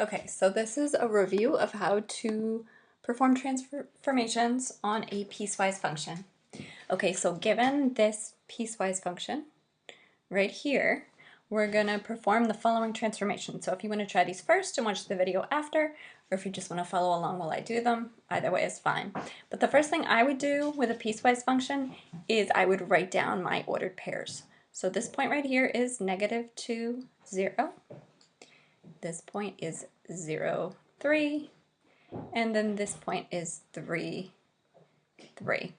Okay, so this is a review of how to perform transformations on a piecewise function. Okay, so given this piecewise function right here, we're gonna perform the following transformation. So if you wanna try these first and watch the video after, or if you just wanna follow along while I do them, either way is fine. But the first thing I would do with a piecewise function is I would write down my ordered pairs. So this point right here is -2, 0. This point is 0, 3, and then this point is 3, 3.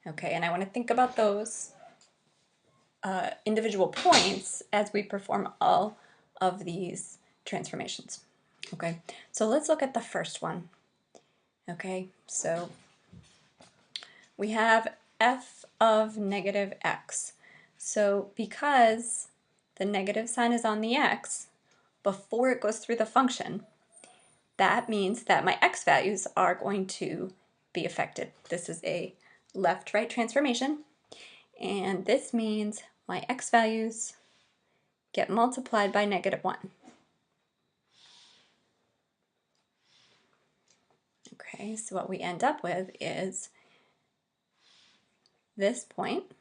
Okay, and I want to think about those individual points as we perform all of these transformations. Okay, so let's look at the first one. Okay, so we have f of -x. So because the negative sign is on the x before it goes through the function, that means that my x values are going to be affected. This is a left-right transformation, and this means my x values get multiplied by -1. Okay, so what we end up with is this point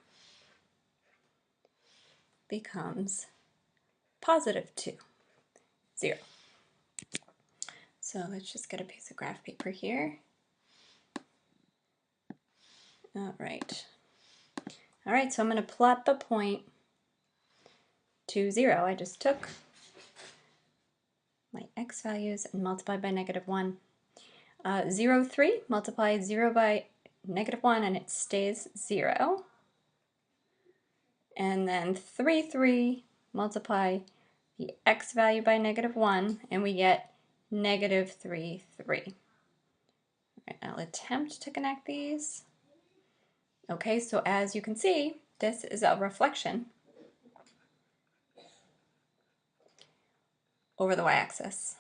becomes +2, 0. So let's just get a piece of graph paper here. All right, so I'm going to plot the point 2, 0. I just took my x values and multiplied by -1. 0, 3, multiply 0 by -1 and it stays 0. And then 3, 3, multiply the x value by -1 and we get -3, 3. All right, I'll attempt to connect these. Okay, so as you can see, this is a reflection over the y-axis.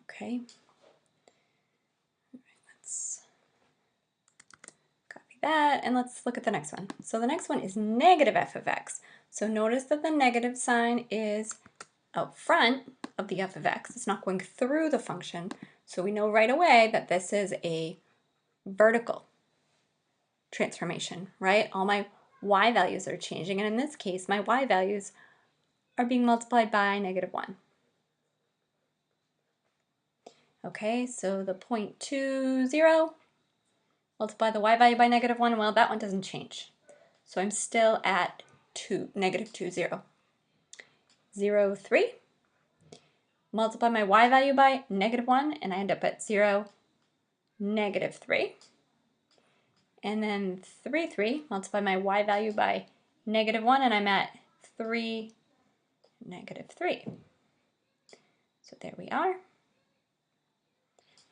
Okay, let's copy that and let's look at the next one. So the next one is -f of x. So notice that the negative sign is out front of the f of x. It's not going through the function. So we know right away that this is a vertical transformation, right? All my y values are changing, and in this case, my y values are being multiplied by -1. Okay, so the 0.20, multiply the y value by -1, well, that one doesn't change. So I'm still at -2, 0. 0, 3, multiply my y value by -1, and I end up at 0, -3. And then 3, 3, multiply my y value by -1, and I'm at 3, -3. So there we are.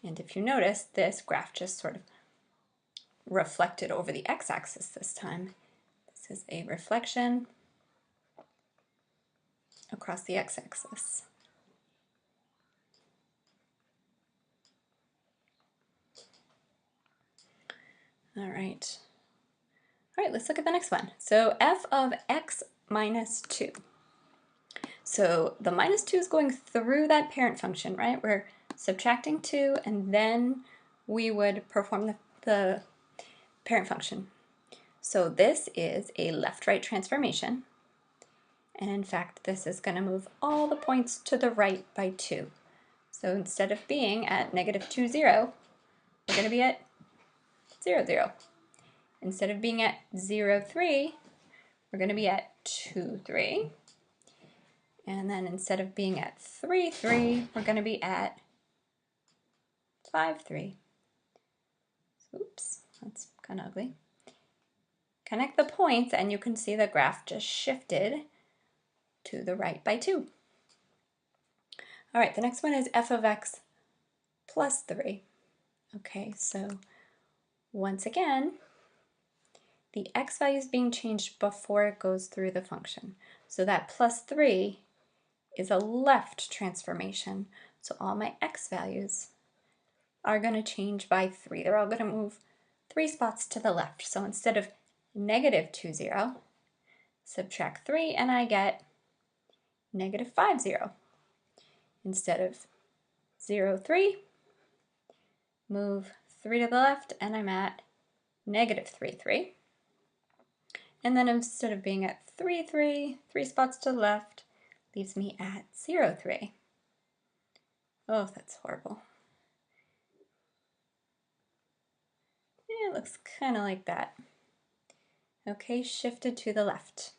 And if you notice, this graph just sort of reflected over the x-axis this time. This is a reflection across the x-axis. All right, let's look at the next one. So f of x minus 2. So the -2 is going through that parent function, right? We're subtracting 2, and then we would perform the parent function. So this is a left-right transformation. And in fact, this is going to move all the points to the right by 2. So instead of being at -2, 0, we're going to be at 0, 0. Instead of being at 0, 3, we're going to be at 2, 3. And then instead of being at 3, 3, we're going to be at 5, 3. Oops, that's kind of ugly. Connect the points and you can see the graph just shifted to the right by 2. All right, the next one is f of x plus 3. Okay, so once again, the x value is being changed before it goes through the function. So that plus 3 is a left transformation. So all my x values are going to change by 3. They're all going to move 3 spots to the left. So instead of negative 2, 0. Subtract 3, and I get negative 5, 0. Instead of 0, 3, move 3 to the left, and I'm at negative 3, 3. And then instead of being at 3, 3, 3 spots to the left, leaves me at 0, 3. Oh, that's horrible. Yeah, it looks kind of like that. Okay, shifted to the left.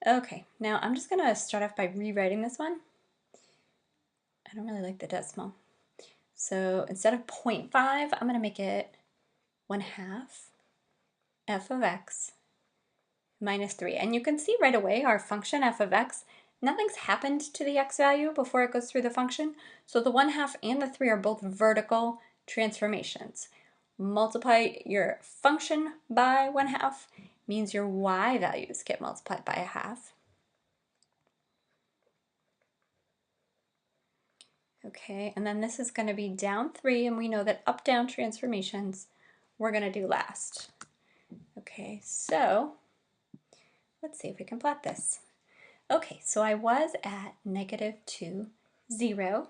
Okay, now I'm just going to start off by rewriting this one. I don't really like the decimal. So instead of 0.5, I'm going to make it 1/2 f of x minus 3. And you can see right away our function f of x, nothing's happened to the x value before it goes through the function. So the 1/2 and the 3 are both vertical transformations. Multiply your function by 1/2 means your y values get multiplied by 1/2. Okay, and then this is going to be down 3, and we know that up-down transformations we're going to do last. Okay, so let's see if we can plot this. Okay, so I was at negative 2, 0.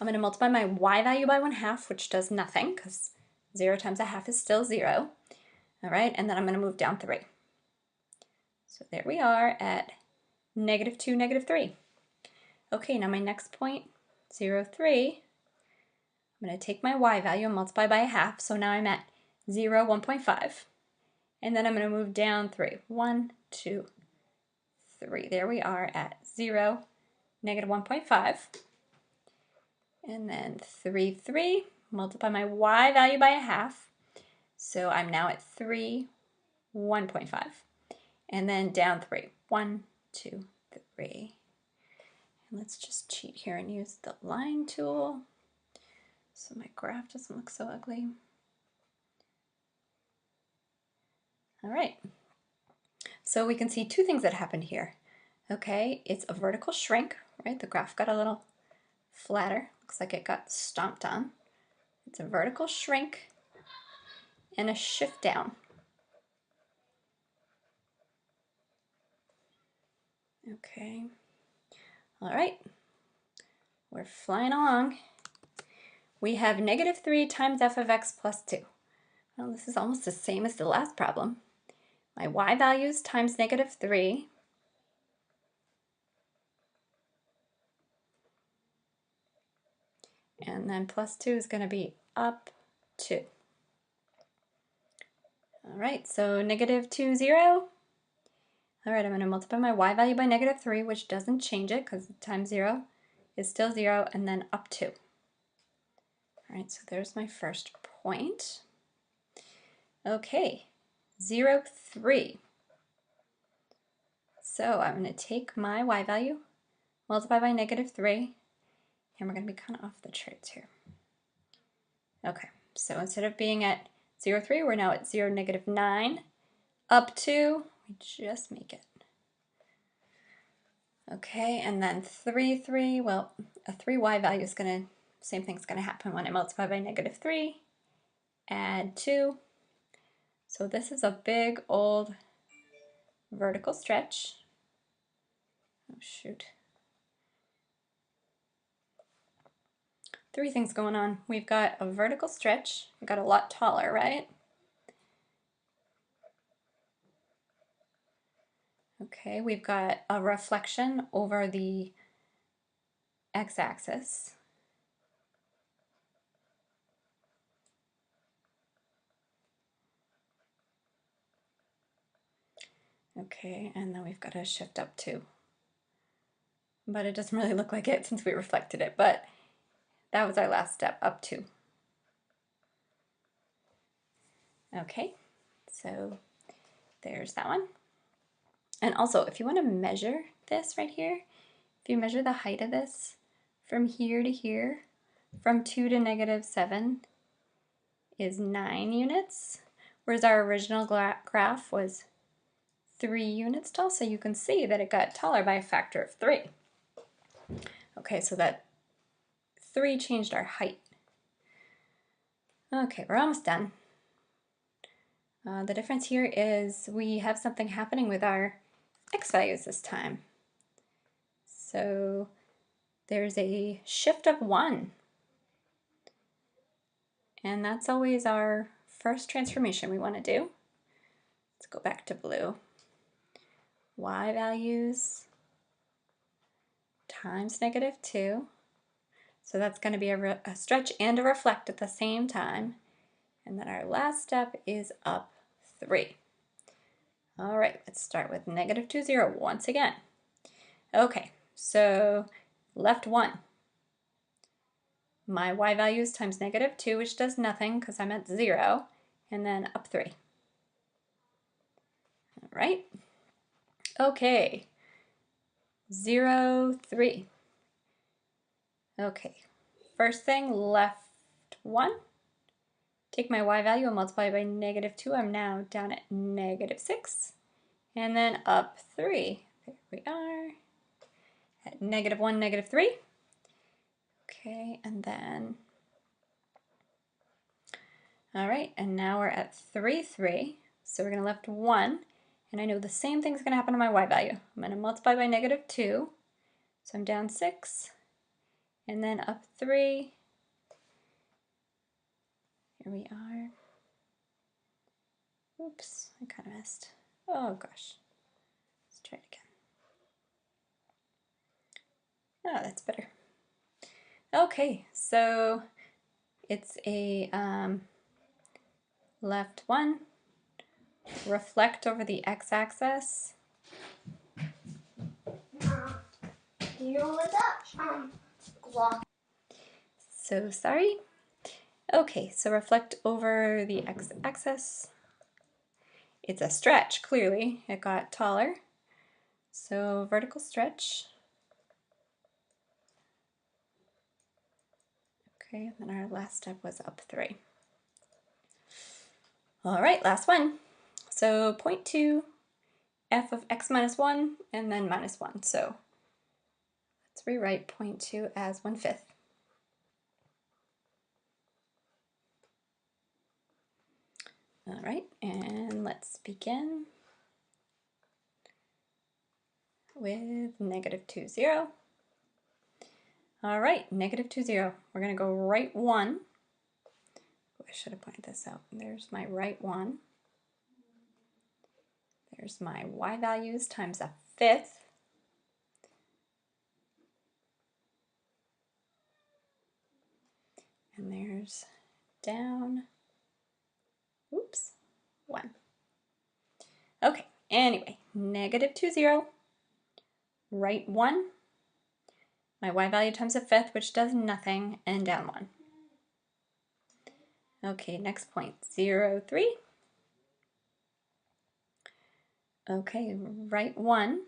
I'm going to multiply my y value by 1/2, which does nothing because 0 times 1/2 is still 0. All right, and then I'm going to move down 3. So there we are at negative 2, negative 3. Okay, now my next point, 0, 3. I'm going to take my y value and multiply by 1/2. So now I'm at 0, 1.5. And then I'm going to move down 3. 1, 2, 3. There we are at 0, negative 1.5. And then 3, 3. Multiply my y value by 1/2. So I'm now at 3, 1.5. And then down 3. 1, 2, 3. And let's just cheat here and use the line tool so my graph doesn't look so ugly. All right. So we can see two things that happened here. Okay, it's a vertical shrink, right? The graph got a little flatter. Looks like it got stomped on. It's a vertical shrink and a shift down. Okay. All right. We're flying along. We have negative 3 times f of x plus 2. Well, this is almost the same as the last problem. My y values times negative 3. And then plus 2 is going to be up 2. All right, so negative 2, 0. All right, I'm going to multiply my y value by negative 3, which doesn't change it because times 0 is still 0, and then up 2. All right, so there's my first point. Okay, 0, 3. So I'm going to take my y value, multiply by negative 3, and we're going to be kind of off the charts here. Okay, so instead of being at 0, 3, we're now at 0, negative 9, up 2, we just make it. Okay, and then 3, 3, well, a 3y value is going to, same thing's going to happen when I multiply by negative 3, add 2. So this is a big old vertical stretch. Oh, shoot. 3 things going on. We've got a vertical stretch. We've got a lot taller, right? Okay, we've got a reflection over the x-axis. Okay, and then we've got to shift up 2. But it doesn't really look like it since we reflected it, but that was our last step, up 2. Okay, so there's that one. And also, if you want to measure this right here, if you measure the height of this from here to here, from 2 to negative 7 is 9 units, whereas our original graph was 3 units tall, so you can see that it got taller by a factor of 3. Okay, so that 3 changed our height. Okay, we're almost done. The difference here is we have something happening with our x values this time. So there's a shift of 1. And that's always our first transformation we want to do. Let's go back to blue. Y values times -2. So that's going to be a stretch and a reflect at the same time. And then our last step is up 3. All right, let's start with -2, 0 once again. Okay, so left 1. My y values times -2, which does nothing because I'm at 0, and then up 3. All right. Okay. 0, 3. Okay. First thing, left 1. Take my y value and multiply by -2. I'm now down at -6. And then up 3. There we are. At -1, -3. Okay, and then, all right, and now we're at 3, 3. So we're going to left 1, and I know the same thing's going to happen to my y value. I'm going to multiply by -2, so I'm down 6, and then up 3. Here we are. Oops, I kind of missed. Oh gosh. Let's try it again. Oh, that's better. Okay, so it's a left 1, reflect over the x-axis. You know what that clock? So sorry. Okay, so reflect over the x-axis. It's a stretch, clearly. It got taller. So vertical stretch. Okay, and then our last step was up 3. All right, last one. So 0.2, f of x minus 1, and then -1. So let's rewrite 0.2 as 1/5. All right, and let's begin with -2, 0. All right, -2, 0. We're going to go right 1. Oh, I should have pointed this out. There's my right 1. There's my y values times 1/5. And there's down, oops, 1. Okay, anyway, -2, 0, right 1, my y value times 1/5, which does nothing, and down 1. Okay, next point, 0, 3. Okay, right 1,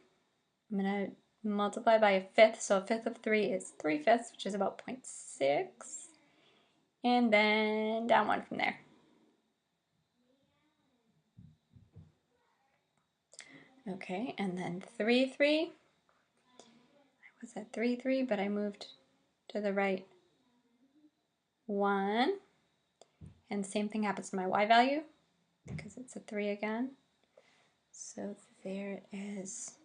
I'm going to multiply by 1/5, so 1/5 of 3 is 3/5, which is about 0.6, and then down 1 from there. Okay, and then 3, 3. I was at 3, 3, but I moved to the right 1. And the same thing happens to my y value because it's a 3 again. So there it is.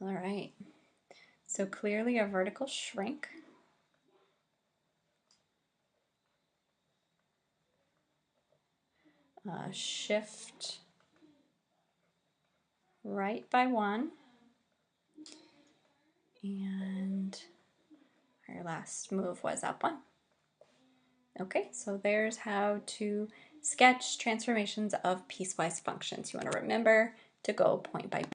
All right. So clearly a vertical shrink. Shift right by 1. And our last move was up 1. Okay, so there's how to sketch transformations of piecewise functions. You want to remember to go point by point.